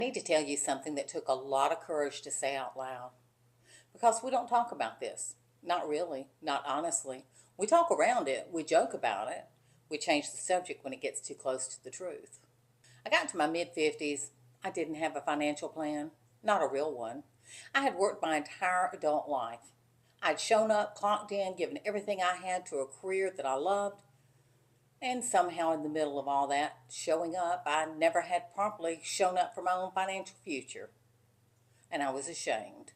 I need to tell you something that took a lot of courage to say out loud. Because we don't talk about this. Not really, not honestly. We talk around it, we joke about it, we change the subject when it gets too close to the truth. I got into my mid 50s. I didn't have a financial plan, not a real one. I had worked my entire adult life. I'd shown up, clocked in, given everything I had to a career that I loved, and somehow, in the middle of all that showing up, I never had properly shown up for my own financial future. And I was ashamed.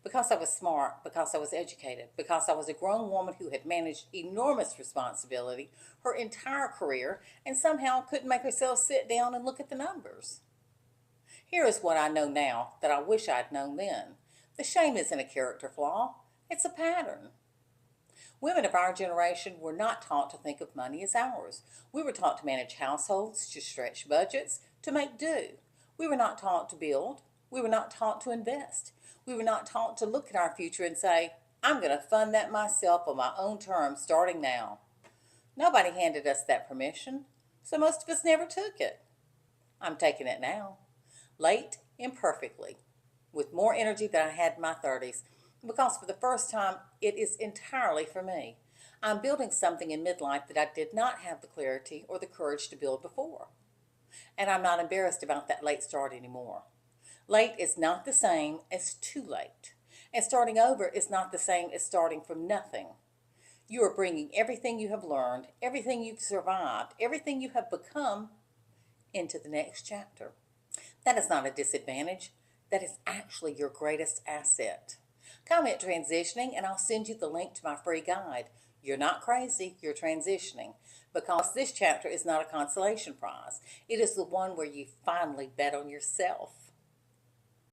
Because I was smart, because I was educated, because I was a grown woman who had managed enormous responsibility her entire career and somehow couldn't make herself sit down and look at the numbers. Here is what I know now that I wish I'd known then. The shame isn't a character flaw, it's a pattern. Women of our generation were not taught to think of money as ours. We were taught to manage households, to stretch budgets, to make do. We were not taught to build. We were not taught to invest. We were not taught to look at our future and say, I'm going to fund that myself on my own terms starting now. Nobody handed us that permission, so most of us never took it. I'm taking it now. Late, imperfectly, with more energy than I had in my 30s, because for the first time, it is entirely for me. I'm building something in midlife that I did not have the clarity or the courage to build before. And I'm not embarrassed about that late start anymore. Late is not the same as too late. And starting over is not the same as starting from nothing. You are bringing everything you have learned, everything you've survived, everything you have become into the next chapter. That is not a disadvantage. That is actually your greatest asset. Comment transitioning and I'll send you the link to my free guide. You're not crazy, you're transitioning. Because this chapter is not a consolation prize. It is the one where you finally bet on yourself.